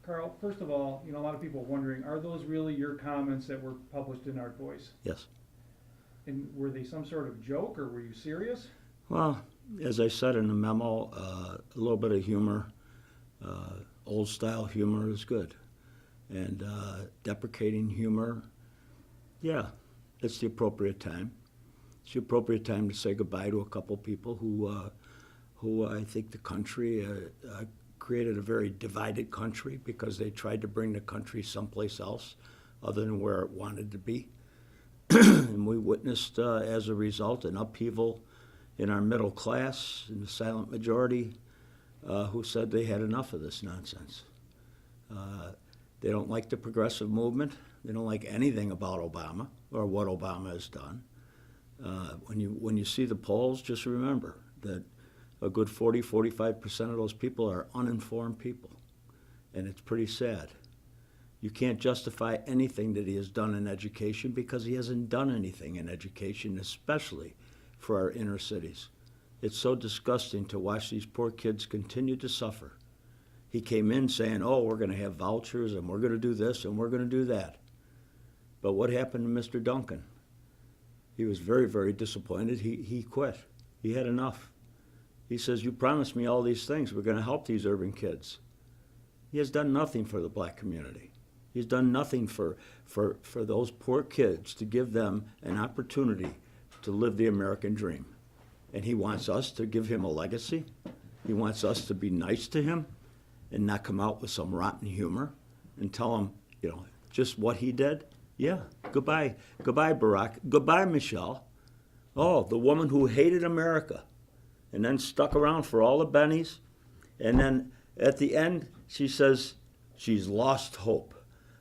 Carl, first of all, a lot of people are wondering, are those really your comments that were published in Art Voice? Yes. And were they some sort of joke, or were you serious? Well, as I said in the memo, a little bit of humor, old style humor is good. And deprecating humor, yeah, it's the appropriate time. It's the appropriate time to say goodbye to a couple people who I think the country created a very divided country because they tried to bring the country someplace else other than where it wanted to be. And we witnessed, as a result, an upheaval in our middle class, in the silent majority, who said they had enough of this nonsense. They don't like the progressive movement. They don't like anything about Obama or what Obama has done. When you see the polls, just remember that a good 45% of those people are uninformed people, and it's pretty sad. You can't justify anything that he has done in education because he hasn't done anything in education, especially for our inner cities. It's so disgusting to watch these poor kids continue to suffer. He came in saying, oh, we're going to have vouchers and we're going to do this and we're going to do that. But what happened to Mr. Duncan? He was very, very disappointed. He quit. He had enough. He says, you promised me all these things. We're going to help these urban kids. He has done nothing for the black community. He's done nothing for those poor kids to give them an opportunity to live the American dream. And he wants us to give him a legacy. He wants us to be nice to him and not come out with some rotten humor and tell him, just what he did. Yeah, goodbye. Goodbye, Barack. Goodbye, Michelle. Oh, the woman who hated America and then stuck around for all the bennies. And then at the end, she says she's lost hope.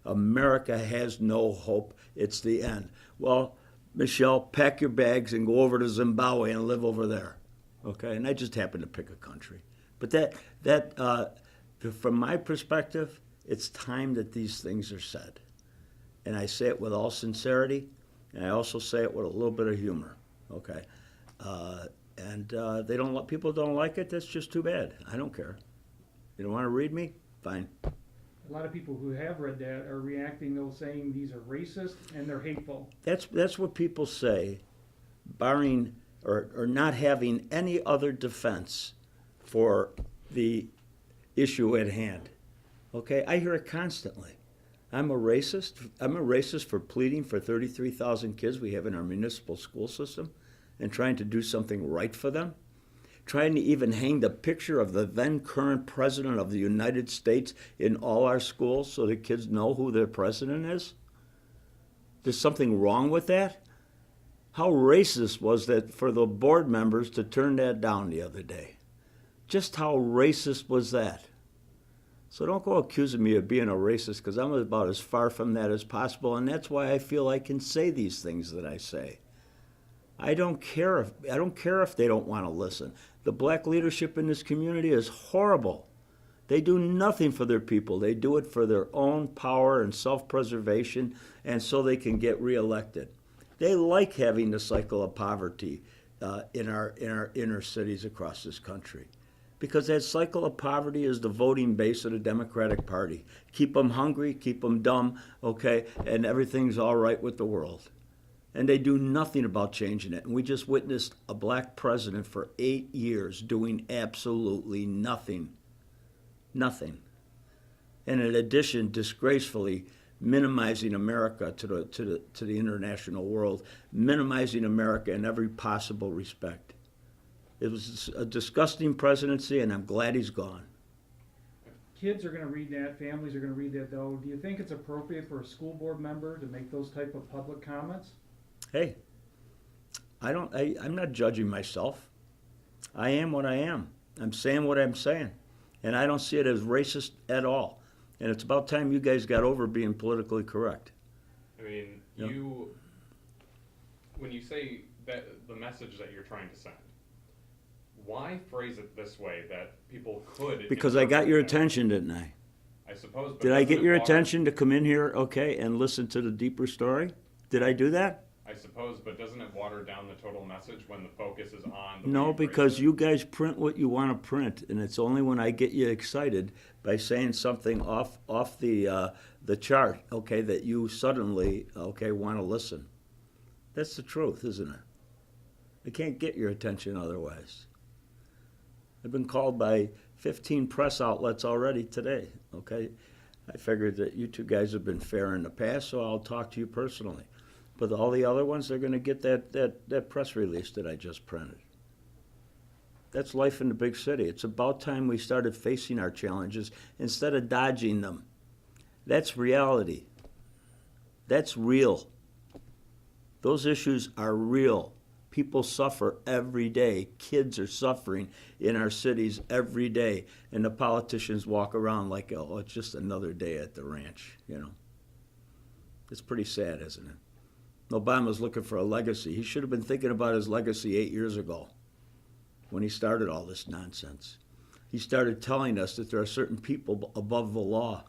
America has no hope. It's the end. Well, Michelle, pack your bags and go over to Zimbabwe and live over there. Okay? And I just happened to pick a country. But that from my perspective, it's time that these things are said. And I say it with all sincerity, and I also say it with a little bit of humor. Okay? People don't like it. That's just too bad. I don't care. You don't want to read me? Fine. A lot of people who have read that are reacting, though, saying these are racist and they're hateful. That's what people say, barring or not having any other defense for the issue at hand. Okay, I hear it constantly. I'm a racist. I'm a racist for pleading for 33,000 kids we have in our municipal school system and trying to do something right for them. Trying to even hang the picture of the then current president of the United States in all our schools so the kids know who their president is? There's something wrong with that? How racist was that for the board members to turn that down the other day? Just how racist was that? So don't go accusing me of being a racist, because I'm about as far from that as possible, and that's why I feel I can say these things that I say. I don't care if they don't want to listen. The black leadership in this community is horrible. They do nothing for their people. They do it for their own power and self-preservation, and so they can get reelected. They like having the cycle of poverty in our inner cities across this country, because that cycle of poverty is the voting base of the Democratic Party. Keep them hungry, keep them dumb, okay, and everything's all right with the world. And they do nothing about changing it. And we just witnessed a black president for 8 years doing absolutely nothing. Nothing. And in addition, disgracefully minimizing America to the international world, minimizing America in every possible respect. It was a disgusting presidency, and I'm glad he's gone. Kids are going to read that, families are going to read that, though. Do you think it's appropriate for a school board member to make those type of public comments? Hey, I'm not judging myself. I am what I am. I'm saying what I'm saying. And I don't see it as racist at all. And it's about time you guys got over being politically correct. I mean, Yep. when you say that the message that you're trying to send, why phrase it this way that people could? Because I got your interpret that? attention, didn't I? I suppose. But Did I get doesn't your it water- attention to come in here, okay, and listen to the deeper story? Did I do that? I suppose, but doesn't it water down the total message when the focus is on the way No, you phrase because it? you guys print what you want to print, and it's only when I get you excited by saying something off the chart, okay, that you suddenly, okay, want to listen. That's the truth, isn't it? I can't get your attention otherwise. I've been called by 15 press outlets already today, okay? I figured that you two guys have been fair in the past, so I'll talk to you personally. But all the other ones, they're going to get that press release that I just printed. That's life in the big city. It's about time we started facing our challenges instead of dodging them. That's reality. That's real. Those issues are real. People suffer every day. Kids are suffering in our cities every day. And the politicians walk around like, oh, it's just another day at the ranch, you know. It's pretty sad, isn't it? Obama's looking for a legacy. He should have been thinking about his legacy 8 years ago when he started all this nonsense. He started telling us that there are certain people above the law.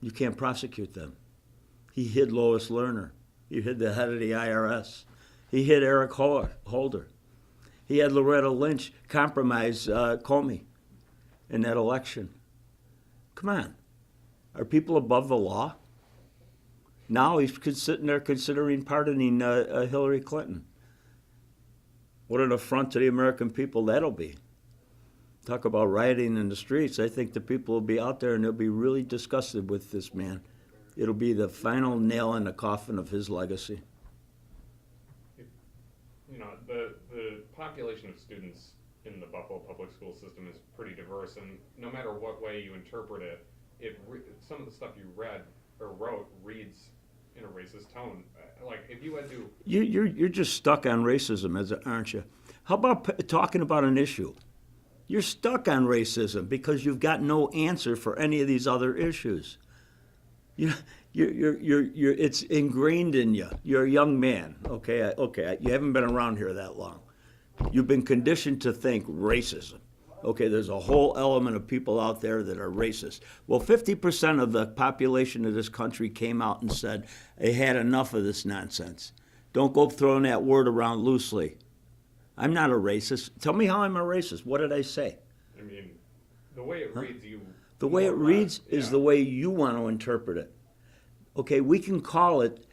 You can't prosecute them. He hid Lois Lerner. He hid the head of the IRS. He hid Eric Holder. He had Loretta Lynch compromise Comey in that election. Come on. Are people above the law? Now he's sitting there considering pardoning Hillary Clinton. What an affront to the American people that'll be. Talk about rioting in the streets. I think the people will be out there and they'll be really disgusted with this man. It'll be the final nail in the coffin of his legacy. You know, the population of students in the Buffalo public school system is pretty diverse, and no matter what way you interpret it, some of the stuff you read or wrote reads in a racist tone. Like if you had to, You're just stuck on racism, aren't you? How about talking about an issue? You're stuck on racism because you've got no answer for any of these other issues. It's ingrained in you. You're a young man, okay? You haven't been around here that long. You've been conditioned to think racism. Okay, there's a whole element of people out there that are racist. Well, 50% of the population of this country came out and said they had enough of this nonsense. Don't go throwing that word around loosely. I'm not a racist. Tell me how I'm a racist. What did I say? I mean, the way it reads, The way it reads is the way you want to interpret it. Okay, we can call it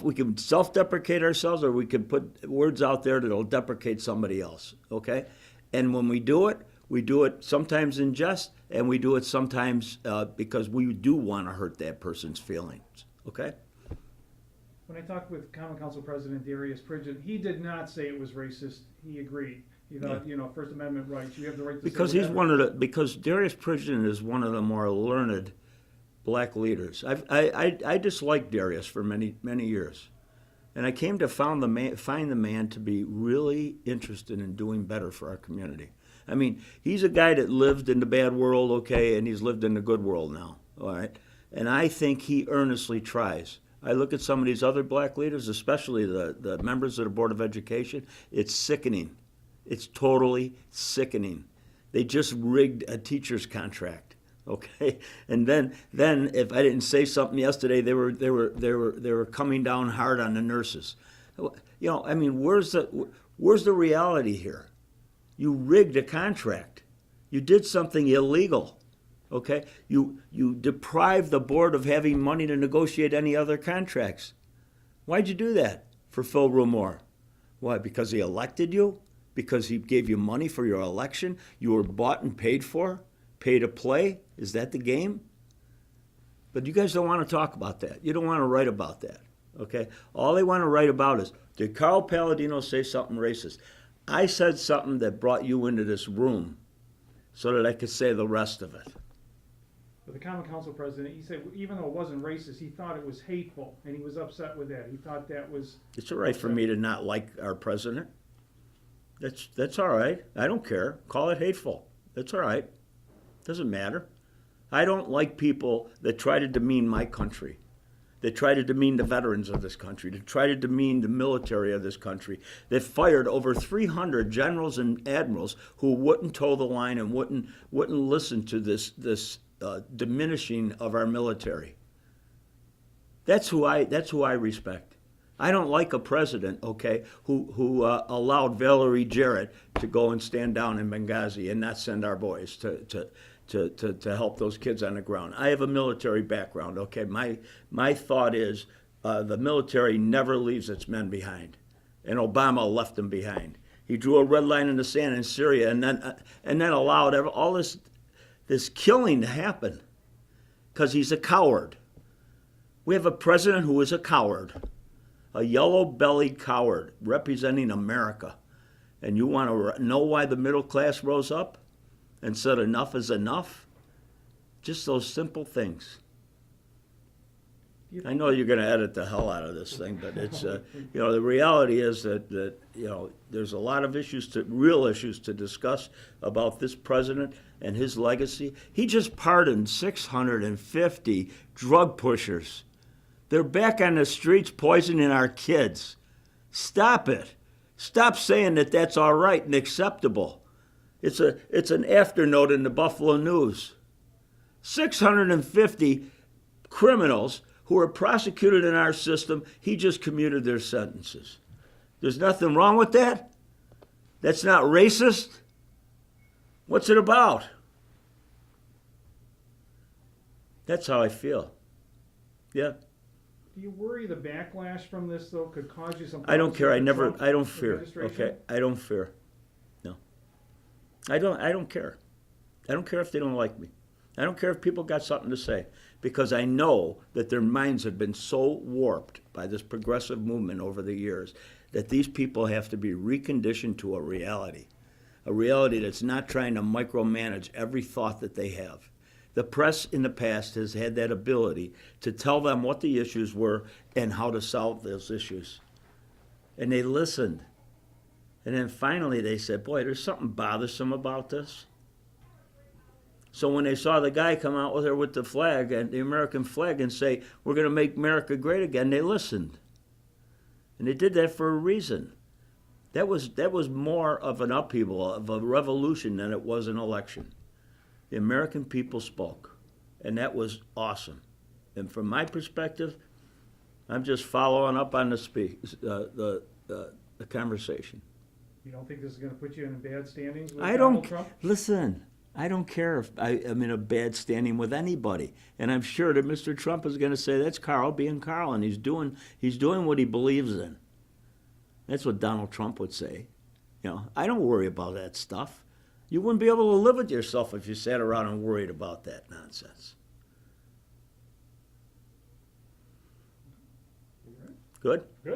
we can self-deprecate ourselves, or we can put words out there that'll deprecate somebody else, okay? And when we do it sometimes in jest, and we do it sometimes because we do want to hurt that person's feelings, okay? When I talked with Common Council President Darius Pridgeon, he did not say it was racist. He agreed. He thought, First Amendment rights, you have the right to because say he's whatever. because Darius Pridgeon is one of the more learned black leaders. I disliked Darius for many years, and I came to find the man to be really interested in doing better for our community. I mean, he's a guy that lived in the bad world, okay, and he's lived in the good world now, all right? And I think he earnestly tries. I look at some of these other black leaders, especially the members of the Board of Education, it's sickening. It's totally sickening. They just rigged a teacher's contract, okay? And then if I didn't say something yesterday, they were coming down hard on the nurses. I mean, where's the reality here? You rigged a contract. You did something illegal, okay? You deprived the board of having money to negotiate any other contracts. Why'd you do that for Phil Rumore? Why, because he elected you? Because he gave you money for your election? You were bought and paid for? Pay to play? Is that the game? But you guys don't want to talk about that. You don't want to write about that, okay? All they want to write about is, did Carl Paladino say something racist? I said something that brought you into this room so that I could say the rest of it. But the Common Council President, he said even though it wasn't racist, he thought it was hateful, and he was upset with that. He thought that was... It's all right for me to not like our president. That's all right. I don't care. Call it hateful. That's all right. Doesn't matter. I don't like people that try to demean my country, that try to demean the veterans of this country, that try to demean the military of this country, that fired over 300 generals and admirals who wouldn't toe the line and wouldn't listen to this diminishing of our military. That's who I respect. I don't like a president, okay, who allowed Valerie Jarrett to go and stand down in Benghazi and not send our boys to help those kids on the ground. I have a military background, okay? My thought is the military never leaves its men behind, and Obama left them behind. He drew a red line in the sand in Syria and then allowed all this killing to happen because he's a coward. We have a president who is a coward, a yellow-bellied coward representing America. And you want to know why the middle class rose up and said enough is enough? Just those simple things. I know you're going to edit the hell out of this thing, but it's the reality is that there's a lot of real issues to discuss about this president and his legacy. He just pardoned 650 drug pushers. They're back on the streets poisoning our kids. Stop it. Stop saying that that's all right and acceptable. It's an afternote in the Buffalo News. 650 criminals who are prosecuted in our system, he just commuted their sentences. There's nothing wrong with that? That's not racist? What's it about? That's how I feel. Yeah. Do you worry the backlash from this, though, could cause you some... I don't care. I don't fear. Administration? Okay? I don't fear. No. I don't care. I don't care if they don't like me. I don't care if people got something to say, because I know that their minds have been so warped by this progressive movement over the years that these people have to be reconditioned to a reality that's not trying to micromanage every thought that they have. The press in the past has had that ability to tell them what the issues were and how to solve those issues. And they listened. And then finally they said, boy, there's something bothersome about this. So when they saw the guy come out with the flag, and the American flag, and say, we're going to make America great again, they listened. And they did that for a reason. That was more of an upheaval, of a revolution, than it was an election. The American people spoke, and that was awesome. And from my perspective, I'm just following up on the conversation. You don't think this is going to put you in bad standings with I Donald don't Trump? listen. I don't care if I'm in a bad standing with anybody, and I'm sure that Mr. Trump is going to say that's Carl being Carl, and he's doing what he believes in. That's what Donald Trump would say. I don't worry about that stuff. You wouldn't be able to live with yourself if you sat around and worried about that nonsense. Good? Good.